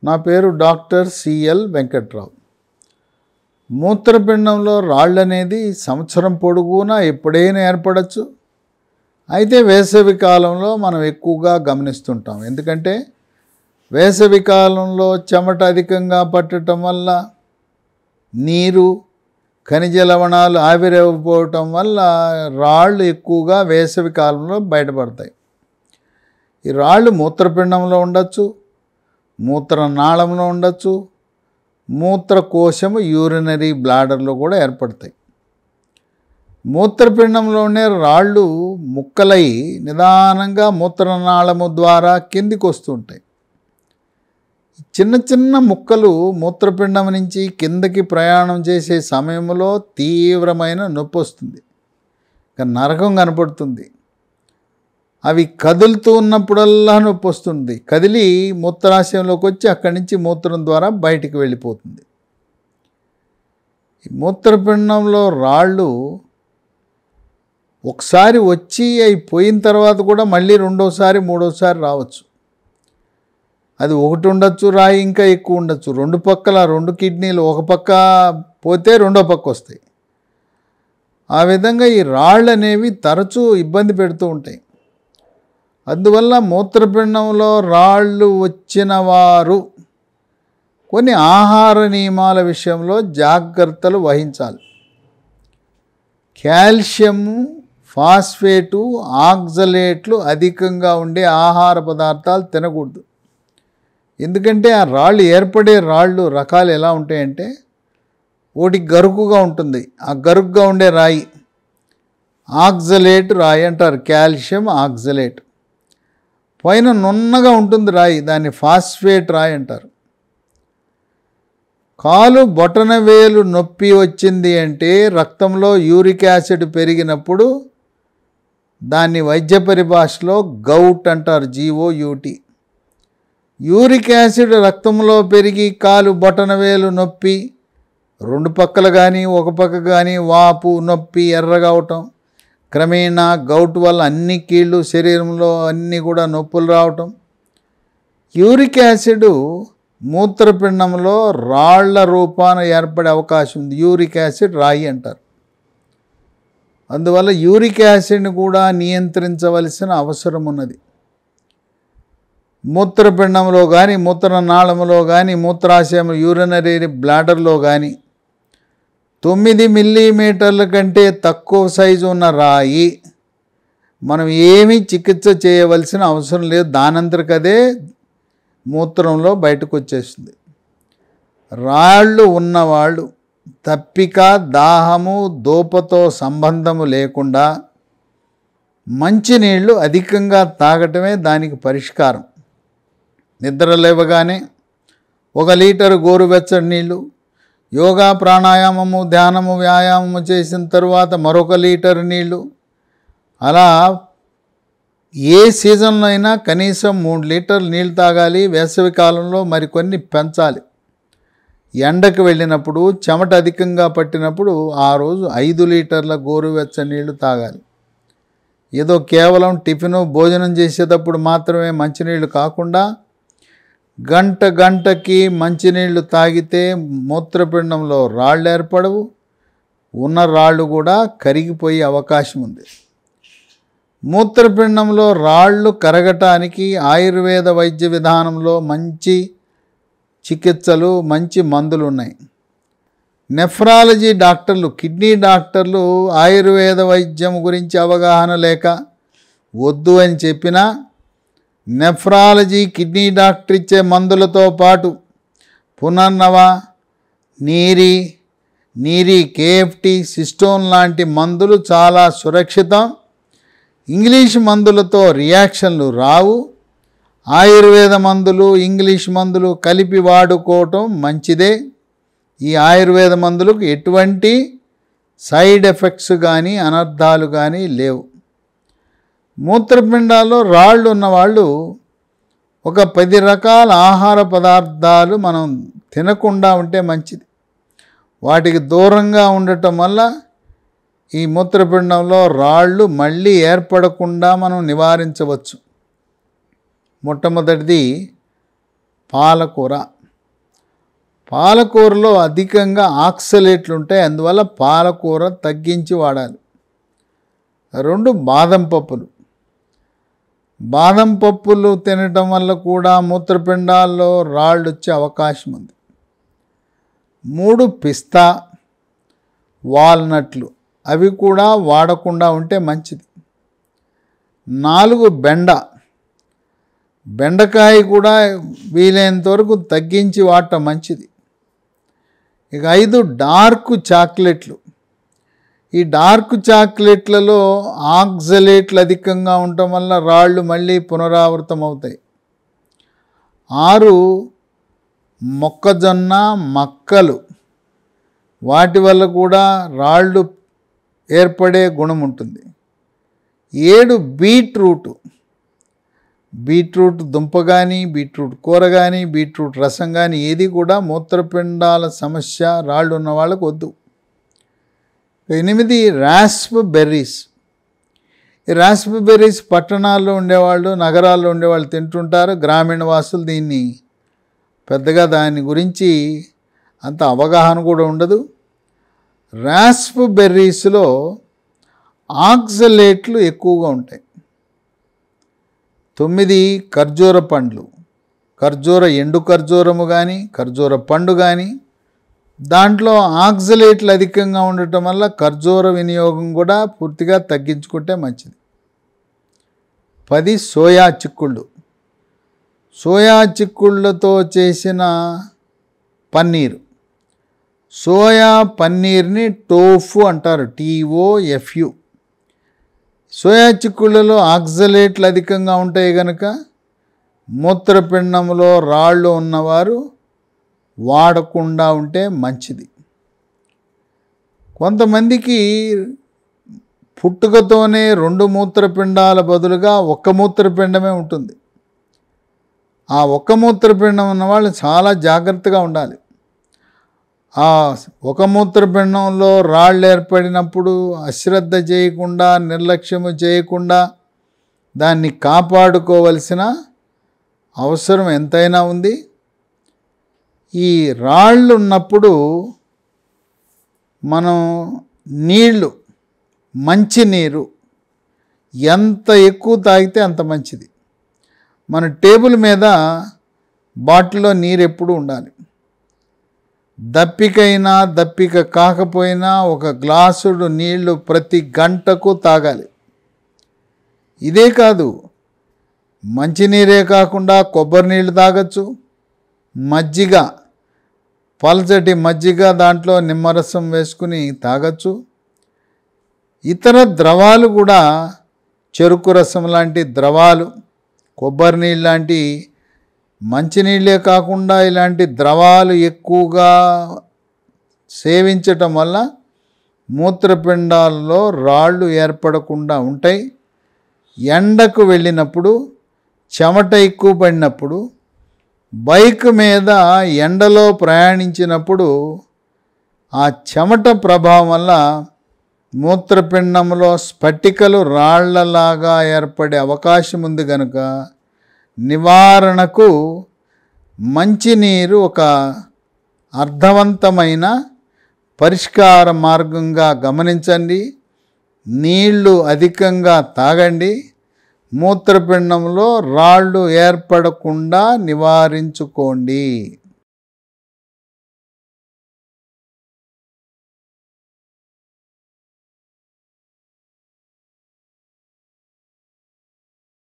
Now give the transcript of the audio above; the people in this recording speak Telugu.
నా పేరు డాక్టర్ సిఎల్ వెంకట్రావు. మూత్రపిండంలో రాళ్ళు అనేది సంవత్సరం పొడుగునా ఎప్పుడైనా ఏర్పడచ్చు. అయితే వేసవి కాలంలో మనం ఎక్కువగా గమనిస్తుంటాం. ఎందుకంటే వేసవి కాలంలో చెమట అధికంగా పట్టడం వల్ల, నీరు ఖనిజ లవణాలు ఆవిరైపోవటం వల్ల రాళ్ళు ఎక్కువగా వేసవి కాలంలో బయటపడతాయి. ఈ రాళ్ళు మూత్రపిండంలో ఉండొచ్చు, మూత్రనాళంలో ఉండొచ్చు, మూత్రకోశము యూరినరీ బ్లాడర్లో కూడా ఏర్పడతాయి. మూత్రపిండంలోనే రాళ్ళు ముక్కలై నిదానంగా మూత్రనాళము ద్వారా కిందికి వస్తుంటాయి. చిన్న చిన్న ముక్కలు మూత్రపిండం నుంచి కిందకి ప్రయాణం చేసే సమయంలో తీవ్రమైన నొప్పి వస్తుంది, నరకం కనపడుతుంది. అవి కదులుతూ ఉన్నప్పుడల్లా నొప్పి వస్తుంది. కదిలి మూత్రాశయంలోకి వచ్చి అక్కడి నుంచి మూత్రం ద్వారా బయటికి వెళ్ళిపోతుంది. ఈ మూత్రపిండంలో రాళ్ళు ఒకసారి వచ్చి అవి పోయిన తర్వాత కూడా మళ్ళీ రెండోసారి మూడోసారి రావచ్చు. అది ఒకటి ఉండొచ్చు, రాయి ఇంకా ఎక్కువ ఉండొచ్చు. రెండు పక్కల రెండు కిడ్నీలు ఒక పక్క పోతే రెండో పక్క వస్తాయి. ఆ విధంగా ఈ రాళ్ళు అనేవి తరచూ ఇబ్బంది పెడుతూ ఉంటాయి. అందువల్ల మూత్రపిండంలో రాళ్ళు వచ్చిన వారు కొన్ని ఆహార నియమాల విషయంలో జాగ్రత్తలు వహించాలి. కాల్షియము, ఫాస్ఫేటు, ఆక్సలేట్లు అధికంగా ఉండే ఆహార పదార్థాలు తినకూడదు. ఎందుకంటే ఆ రాళ్ళు ఏర్పడే రాళ్ళు రకాలు ఎలా ఉంటాయంటే, ఒకటి గరుకుగా ఉంటుంది, ఆ గరుకుగా ఉండే రాయి ఆక్సలేట్ రాయి అంటారు, కాల్షియం ఆక్సలేట్. పైన నున్నగా ఉంటుంది రాయి, దాన్ని ఫాస్ఫేట్ రాయి అంటారు. కాలు బొటనవేలు నొప్పి వచ్చింది అంటే రక్తంలో యూరిక్ యాసిడ్ పెరిగినప్పుడు దాన్ని వైద్య పరిభాషలో గౌట్ అంటారు, GOUT. యూరిక్ యాసిడ్ రక్తంలో పెరిగి కాలు బొటనవేలు నొప్పి, రెండు పక్కలు కానీ ఒక పక్క కానీ వాపు, నొప్పి, ఎర్రగా అవటం, క్రమేణా గౌట్ వల్ల అన్ని కీళ్ళు శరీరంలో అన్నీ కూడా నొప్పులు రావటం. యూరిక్ యాసిడ్ మూత్రపిండంలో రాళ్ల రూపాన ఏర్పడే అవకాశం ఉంది. యూరిక్ యాసిడ్ రాయి అంటారు. అందువల్ల యూరిక్ యాసిడ్ని కూడా నియంత్రించవలసిన అవసరం ఉన్నది. మూత్రపిండంలో కానీ, మూత్రనాళంలో కానీ, మూత్రాశయం యూరినరీ బ్లాడర్లో కానీ 9 మిల్లీమీటర్ల కంటే తక్కువ సైజు ఉన్న రాయి మనం ఏమీ చికిత్స చేయవలసిన అవసరం లేదు. దానంతరకదే మూత్రంలో బయటకు వచ్చేస్తుంది. రాళ్ళు ఉన్నవాళ్ళు తప్పిక, దాహము, దూపతో సంబంధము లేకుండా మంచినీళ్ళు అధికంగా తాగటమే దానికి పరిష్కారం. నిద్ర లేవగానే 1 లీటరు గోరువెచ్చని నీళ్ళు, యోగా, ప్రాణాయామము, ధ్యానము, వ్యాయామము చేసిన తర్వాత మరొక లీటరు నీళ్ళు, అలా ఏ సీజన్లో అయినా కనీసం 3 లీటర్లు నీళ్ళు తాగాలి. వేసవి కాలంలో మరికొన్ని పెంచాలి. ఎండకు వెళ్ళినప్పుడు, చెమట అధికంగా పట్టినప్పుడు ఆ రోజు 5 లీటర్ల గోరువెచ్చని నీళ్ళు తాగాలి. ఏదో కేవలం టిఫిను, భోజనం చేసేటప్పుడు మాత్రమే మంచినీళ్ళు కాకుండా గంటకి మంచినీళ్ళు తాగితే మూత్రపిండంలో రాళ్ళు ఏర్పడవు, ఉన్న రాళ్ళు కూడా కరిగిపోయే అవకాశం ఉంది. మూత్రపిండంలో రాళ్ళు కరగటానికి ఆయుర్వేద వైద్య విధానంలో మంచి చికిత్సలు, మంచి మందులు ఉన్నాయి. నెఫ్రాలజీ డాక్టర్లు, కిడ్నీ డాక్టర్లు ఆయుర్వేద వైద్యం గురించి అవగాహన లేక వద్దు అని చెప్పినా, నెఫ్రాలజీ కిడ్నీ డాక్టర్ ఇచ్చే మందులతో పాటు పునర్నవ, నీరి, KFT, సిస్టోన్ లాంటి మందులు చాలా సురక్షితం. ఇంగ్లీష్ మందులతో రియాక్షన్లు రావు. ఆయుర్వేద మందులు, ఇంగ్లీష్ మందులు కలిపి వాడుకోవటం మంచిదే. ఈ ఆయుర్వేద మందులకు ఎటువంటి సైడ్ ఎఫెక్ట్స్ కానీ అనర్థాలు కానీ లేవు. మూత్రపిండాల్లో రాళ్ళు ఉన్నవాళ్ళు ఒక 10 రకాల ఆహార పదార్థాలు మనం తినకుండా ఉంటే మంచిది. వాటికి దూరంగా ఉండటం వల్ల ఈ మూత్రపిండంలో రాళ్ళు మళ్ళీ ఏర్పడకుండా మనం నివారించవచ్చు. మొట్టమొదటిది పాలకూర. పాలకూరలో అధికంగా ఆక్సలేట్లు ఉంటాయి, అందువల్ల పాలకూర తగ్గించి వాడాలి. 2 బాదం పప్పులు. బాదం పప్పులు తినటం వల్ల కూడా మూత్రపిండాల్లో రాళ్ళు వచ్చే అవకాశం ఉంది. 3 పిస్తా, వాల్నట్లు, అవి కూడా వాడకుండా ఉంటే మంచిది. 4 బెండకాయ కూడా వీలైనంత వరకు తగ్గించి వాడటం మంచిది. ఇక 5 డార్క్ చాక్లెట్లు. ఈ డార్క్ చాక్లెట్లలో ఆక్సలేట్లు అధికంగా ఉండటం వల్ల రాళ్ళు మళ్ళీ పునరావృతం అవుతాయి. 6 మొక్కజొన్న మక్కలు, వాటి వల్ల కూడా రాళ్ళు ఏర్పడే గుణం ఉంటుంది. 7 బీట్రూట్ దుంప కానీ, బీట్రూట్ కూర కానీ, బీట్రూట్ రసం కానీ ఏది కూడా మూత్రపిండాల సమస్య రాళ్ళు ఉన్న వాళ్ళకు వద్దు. 8 రాస్ప్బెర్రీస్. ఈ రాస్ప్బెర్రీస్ పట్టణాల్లో ఉండేవాళ్ళు, నగరాల్లో ఉండేవాళ్ళు తింటుంటారు. గ్రామీణ వాసులు దీన్ని పెద్దగా దాని గురించి అంత అవగాహన కూడా ఉండదు. రాస్ప్బెర్రీస్లో ఆక్సలేట్లు ఎక్కువగా ఉంటాయి. 9 ఖర్జూర పండ్లు. ఎండు ఖర్జూరము కానీ, ఖర్జూర పండు కానీ, దాంట్లో ఆక్సలేట్లు అధికంగా ఉండటం వల్ల ఖర్జూర వినియోగం కూడా పూర్తిగా తగ్గించుకుంటే మంచిది. 10 సోయా చిక్కుళ్ళు. సోయా చిక్కుళ్ళతో చేసిన పన్నీరు. సోయా పన్నీర్ని టోఫు అంటారు, TOFU. సోయా చిక్కుళ్ళలో ఆక్సలేట్లు అధికంగా ఉంటాయి కనుక మూత్రపిండంలో రాళ్ళు ఉన్నవారు వాడకుండా ఉంటే మంచిది. కొంతమందికి పుట్టుకతోనే 2 మూత్రపిండాల బదులుగా 1 మూత్రపిండమే ఉంటుంది. ఆ 1 మూత్రపిండం ఉన్నవాళ్ళు చాలా జాగ్రత్తగా ఉండాలి. ఆ 1 మూత్రపిండంలో రాళ్ళు ఏర్పడినప్పుడు అశ్రద్ధ చేయకుండా, నిర్లక్ష్యము చేయకుండా దాన్ని కాపాడుకోవలసిన అవసరం ఎంతైనా ఉంది. ఈ రాళ్ళు ఉన్నప్పుడు మనం మంచినీరు ఎంత ఎక్కువ తాగితే అంత మంచిది. మన టేబుల్ మీద బాటిల్లో నీరు ఎప్పుడు ఉండాలి. దప్పిక కాకపోయినా 1 గ్లాసుడు నీళ్లు ప్రతి గంటకు తాగాలి. ఇదే కాదు, మంచినీరే కాకుండా కొబ్బరి నీళ్ళు తాగొచ్చు. మజ్జిగ, పల్చటి మజ్జిగ, దాంట్లో నిమ్మరసం వేసుకుని తాగొచ్చు. ఇతర ద్రవాలు కూడా, చెరుకు రసం లాంటి ద్రవాలు, కొబ్బరి నీళ్ళు లాంటి, మంచినీళ్ళే కాకుండా ఇలాంటి ద్రవాలు ఎక్కువగా సేవించటం వల్ల మూత్రపిండాలలో రాళ్ళు ఏర్పడకుండా ఉంటాయి. ఎండకు వెళ్ళినప్పుడు, చెమట ఎక్కువ పడినప్పుడు, బైక్ మీద ఎండలో ప్రయాణించినప్పుడు ఆ చెమట ప్రభావం వల్ల మూత్రపిండంలో స్ఫటికలు రాళ్లలాగా ఏర్పడే అవకాశం ఉంది కనుక నివారణకు మంచినీరు ఒక అర్థవంతమైన పరిష్కార మార్గంగా గమనించండి. నీళ్లు అధికంగా తాగండి. మూత్రపిండంలో రాళ్ళు ఏర్పడకుండా నివారించుకోండి.